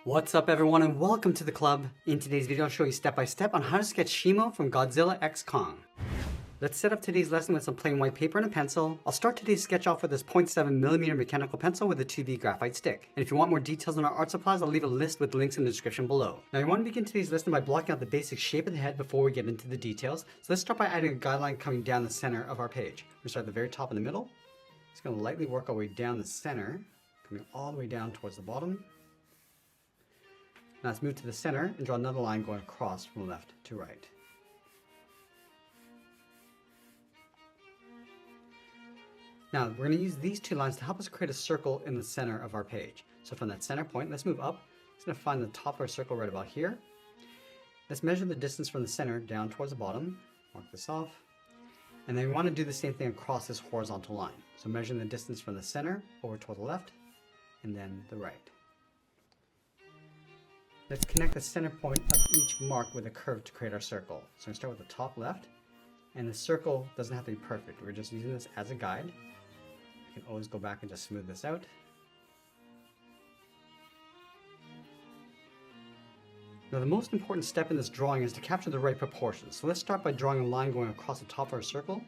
What's up everyone and welcome to the club. In today's video I'll show you step by step on how to sketch Shimo from Godzilla x Kong. Let's set up today's lesson with some plain white paper and a pencil. I'll start today's sketch off with this 0.7mm mechanical pencil with a 2B graphite stick. And if you want more details on our art supplies, I'll leave a list with links in the description below. Now you want to begin today's lesson by blocking out the basic shape of the head before we get into the details. So let's start by adding a guideline coming down the center of our page. We'll start at the very top in the middle. Just going to lightly work our way down the center, coming all the way down towards the bottom. Now let's move to the center and draw another line going across from left to right. Now we're going to use these two lines to help us create a circle in the center of our page. So from that center point, let's move up. It's going to find the top of our circle right about here. Let's measure the distance from the center down towards the bottom. Mark this off. And then we want to do the same thing across this horizontal line. So measuring the distance from the center over toward the left and then the right. Let's connect the center point of each mark with a curve to create our circle. So I'm going to start with the top left, and the circle doesn't have to be perfect. We're just using this as a guide. You can always go back and just smooth this out. Now the most important step in this drawing is to capture the right proportions. So let's start by drawing a line going across the top of our circle,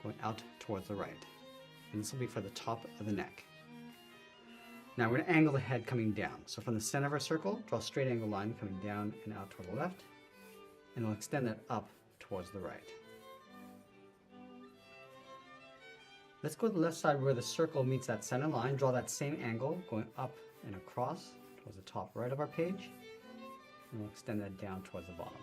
going out towards the right. And this will be for the top of the neck. Now we're going to angle the head coming down. So from the center of our circle, draw a straight angle line coming down and out toward the left, and we'll extend that up towards the right. Let's go to the left side where the circle meets that center line, draw that same angle going up and across towards the top right of our page, and we'll extend that down towards the bottom.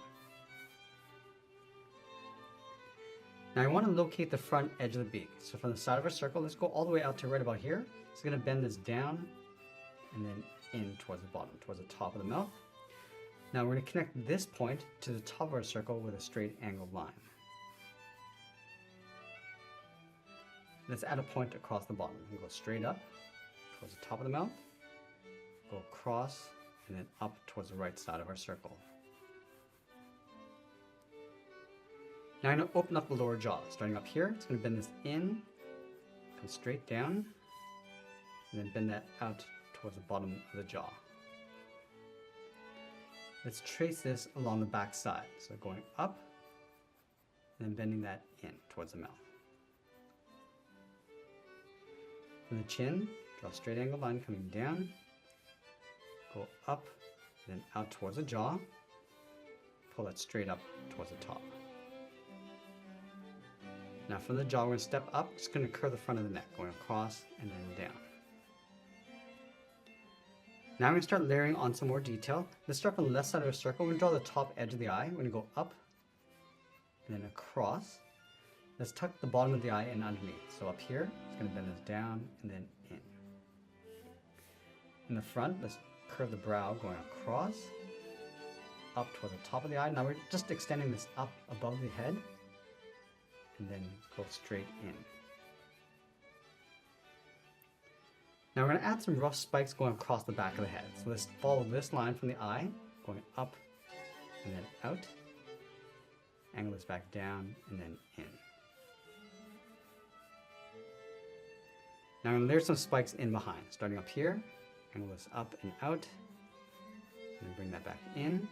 Now I want to locate the front edge of the beak. So from the side of our circle, let's go all the way out to right about here. It's going to bend this down and then in towards the bottom, towards the top of the mouth. Now we're going to connect this point to the top of our circle with a straight angled line. Let's add a point across the bottom. We go straight up towards the top of the mouth, go across, and then up towards the right side of our circle. Now I'm going to open up the lower jaw. Starting up here, it's going to bend this in, come straight down, and then bend that out towards the bottom of the jaw. Let's trace this along the back side. So going up, and then bending that in towards the mouth. From the chin, draw a straight angle line coming down, go up, and then out towards the jaw, pull that straight up towards the top. Now from the jaw, we're going to step up, just going to curve the front of the neck, going across and then down. Now I'm going to start layering on some more detail. Let's start from the left side of our circle. We're going to draw the top edge of the eye. We're going to go up and then across. Let's tuck the bottom of the eye in underneath. So up here, it's going to bend this down and then in. In the front, let's curve the brow going across, up toward the top of the eye. Now we're just extending this up above the head and then go straight in. Now we're going to add some rough spikes going across the back of the head. So let's follow this line from the eye, going up and then out. Angle this back down and then in. Now I'm going to layer some spikes in behind. Starting up here, angle this up and out, and then bring that back in.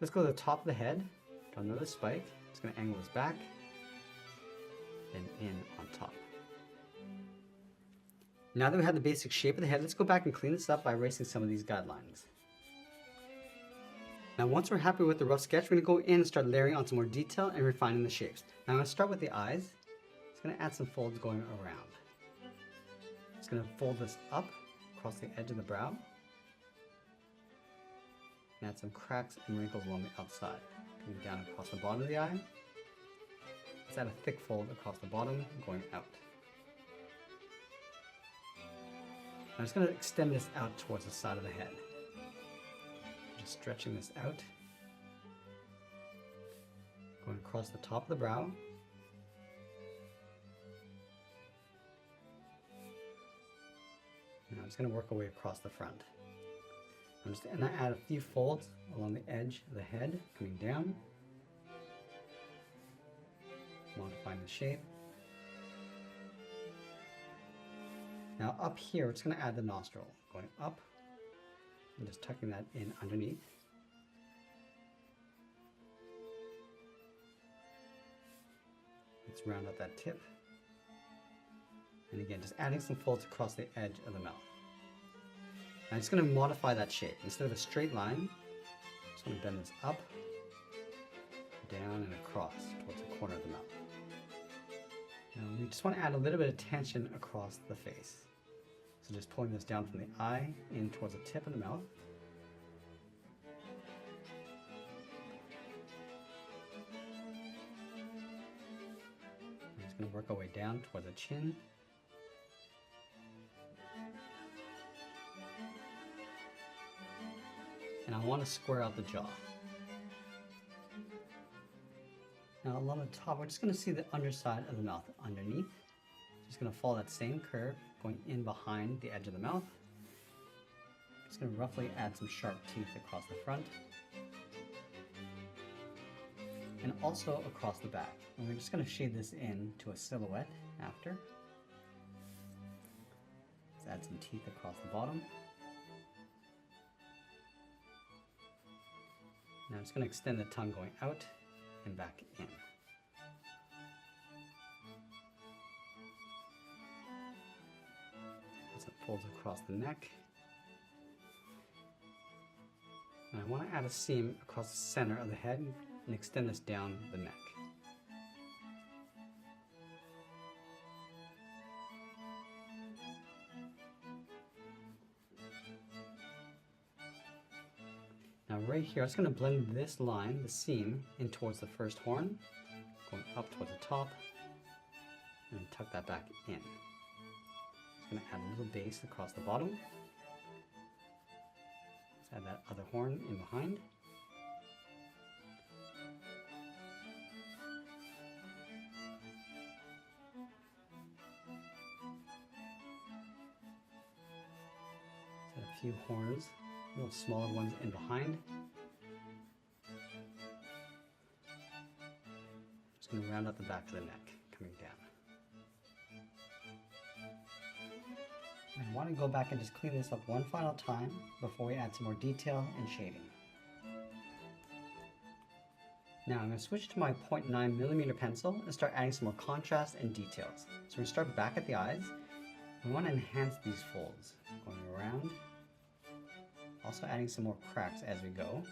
Let's go to the top of the head, draw another spike. It's going to angle this back, then in on top. Now that we have the basic shape of the head, let's go back and clean this up by erasing some of these guidelines. Now once we're happy with the rough sketch, we're going to go in and start layering on some more detail and refining the shapes. Now I'm going to start with the eyes. It's going to add some folds going around. It's going to fold this up across the edge of the brow. And add some cracks and wrinkles along the outside. Coming down across the bottom of the eye. Let's add a thick fold across the bottom going out. I'm just going to extend this out towards the side of the head. Just stretching this out. Going across the top of the brow. And I'm just going to work our way across the front. I'm just going to add a few folds along the edge of the head, coming down. Modifying the shape. Now up here, it's going to add the nostril, going up I'm just tucking that in underneath. Let's round out that tip. And again, just adding some folds across the edge of the mouth. I'm just going to modify that shape. Instead of a straight line, I'm just going to bend this up, down, and across towards the corner of the mouth. Now we just want to add a little bit of tension across the face. So just pulling this down from the eye in towards the tip of the mouth. I'm just going to work our way down towards the chin. And I want to square out the jaw. Now along the top, we're just going to see the underside of the mouth underneath. Just going to follow that same curve, going in behind the edge of the mouth. Just going to roughly add some sharp teeth across the front. And also across the back. And we're just going to shade this in to a silhouette after. Let's add some teeth across the bottom. Now I'm just going to extend the tongue going out and back in. As it folds across the neck. And I want to add a seam across the center of the head and extend this down the neck. Now right here, I'm just going to blend this line, the seam, in towards the first horn, going up towards the top, and tuck that back in. Just going to add a little base across the bottom. Let's add that other horn in behind. Let's add a few horns. Little smaller ones in behind. Just going to round out the back of the neck, coming down. I want to go back and just clean this up one final time before we add some more detail and shading. Now I'm going to switch to my 0.9mm pencil and start adding some more contrast and details. So we start back at the eyes. We want to enhance these folds, going around. Also adding some more cracks as we go.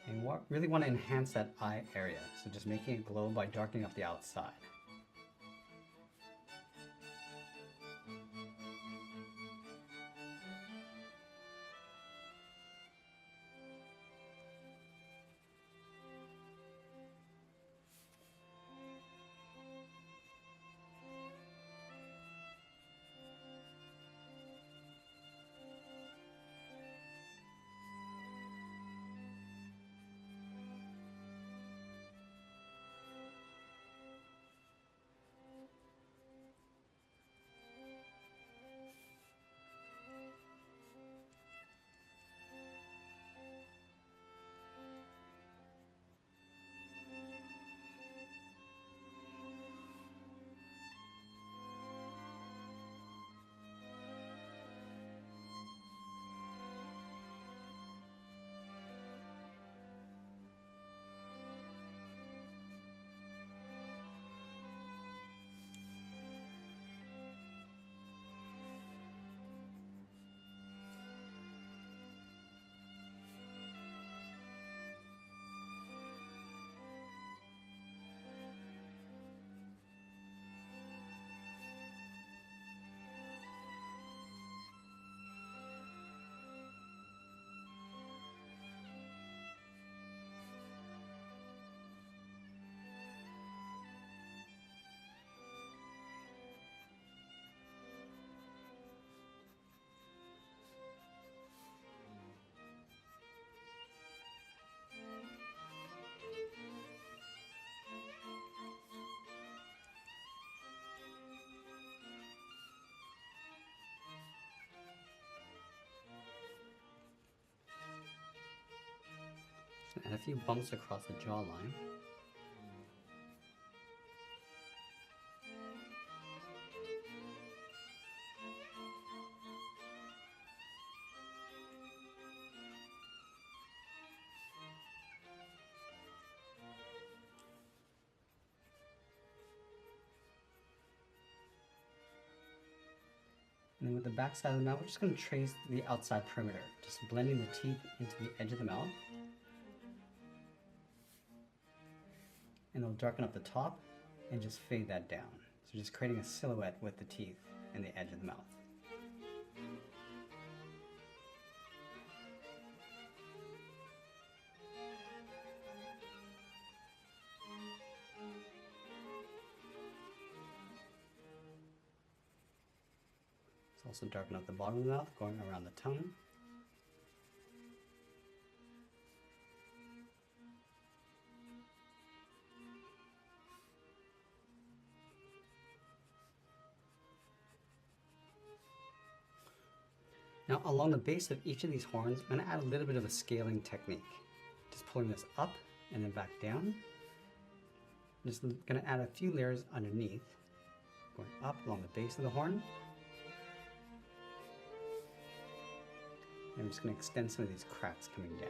And we really want to enhance that eye area, so just making it glow by darkening up the outside. And a few bumps across the jawline. And then with the back side of the mouth, we're just going to trace the outside perimeter, just blending the teeth into the edge of the mouth. And it'll darken up the top and just fade that down. So just creating a silhouette with the teeth and the edge of the mouth. Let's also darken up the bottom of the mouth, going around the tongue. Now along the base of each of these horns, I'm going to add a little bit of a scaling technique. Just pulling this up and then back down. I'm just going to add a few layers underneath, going up along the base of the horn. And I'm just going to extend some of these cracks coming down.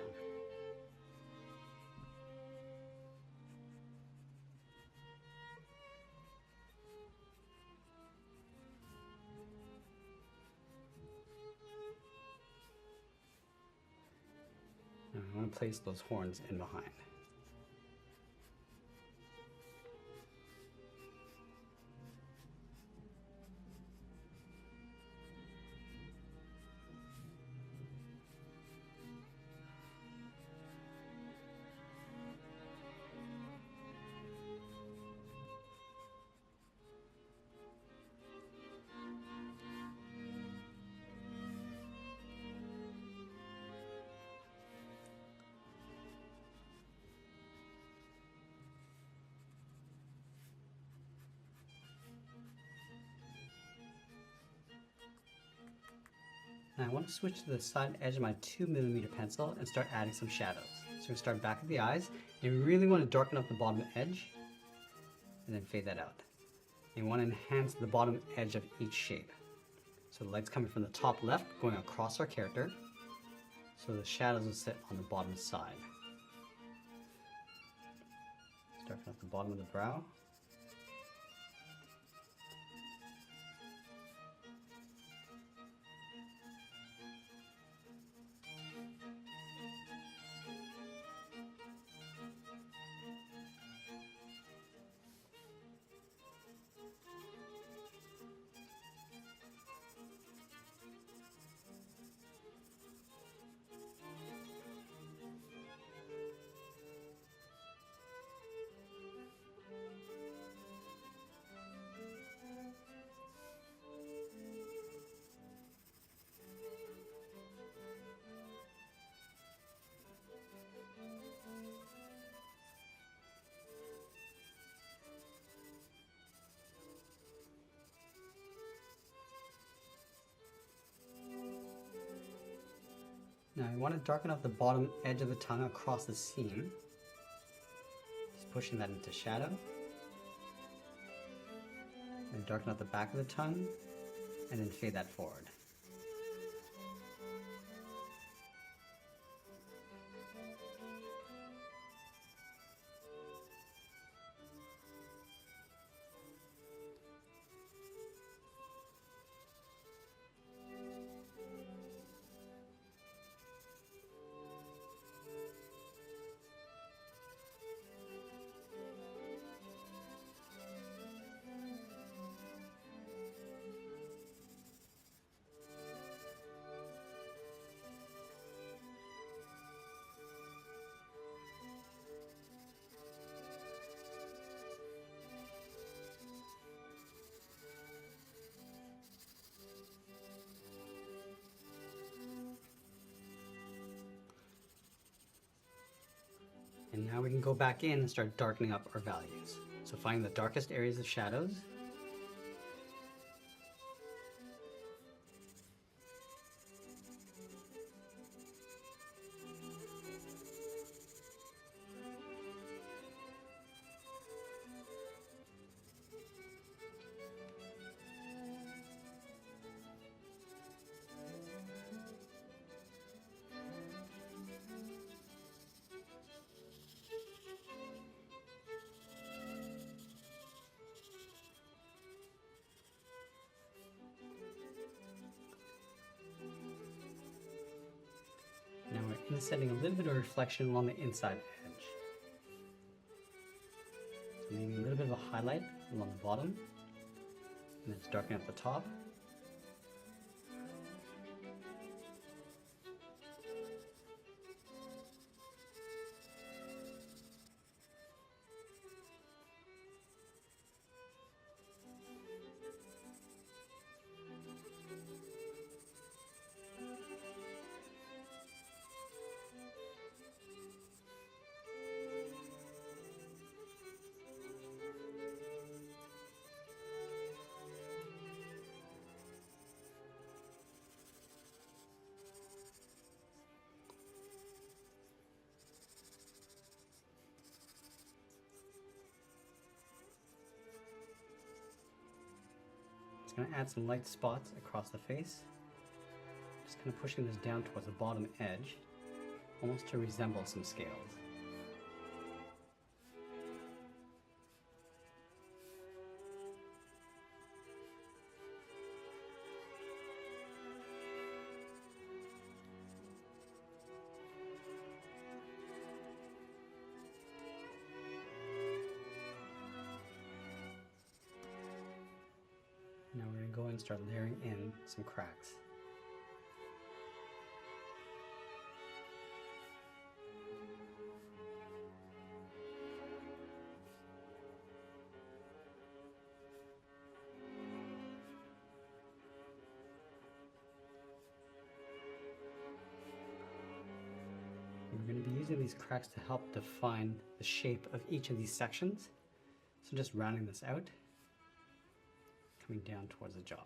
I want to place those horns in behind. Now I want to switch to the side edge of my 2mm pencil and start adding some shadows. So we start back at the eyes, and you really want to darken up the bottom edge and then fade that out. And you want to enhance the bottom edge of each shape. So the light's coming from the top left, going across our character, so the shadows will sit on the bottom side. Darken up the bottom of the brow. Now I want to darken up the bottom edge of the tongue across the seam. Just pushing that into shadow. And darken up the back of the tongue, and then fade that forward. And now we can go back in and start darkening up our values. So find the darkest areas of shadows. And setting a little bit of reflection along the inside edge. So maybe a little bit of a highlight along the bottom, and then darken at the top. Going to add some light spots across the face. Just kind of pushing this down towards the bottom edge, almost to resemble some scales. Now we're going to go and start layering in some cracks. We're going to be using these cracks to help define the shape of each of these sections. So just rounding this out, coming down towards the jaw.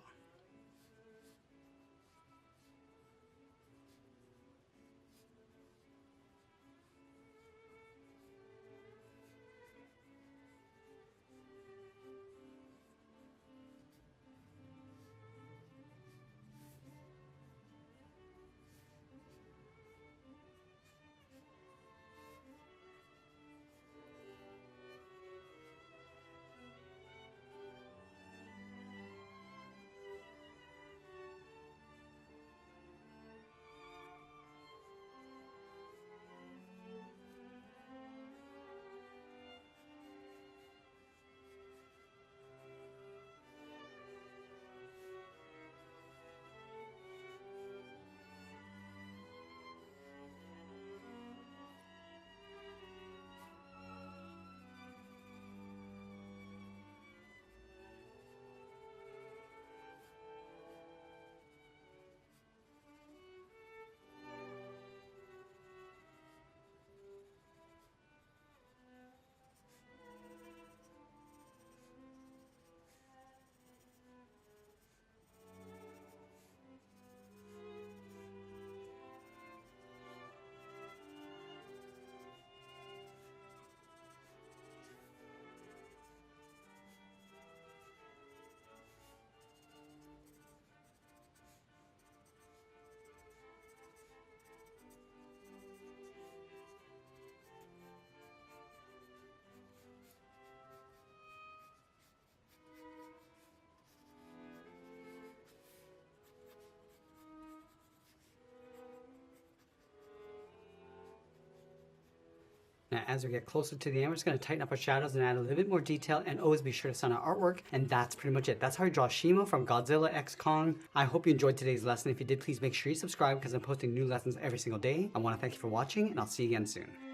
Now, as we get closer to the end, we're just going to tighten up our shadows and add a little bit more detail, and always be sure to sign our artwork. And that's pretty much it. That's how I draw Shimo from Godzilla X Kong. I hope you enjoyed today's lesson. If you did, please make sure you subscribe because I'm posting new lessons every single day. I want to thank you for watching, and I'll see you again soon.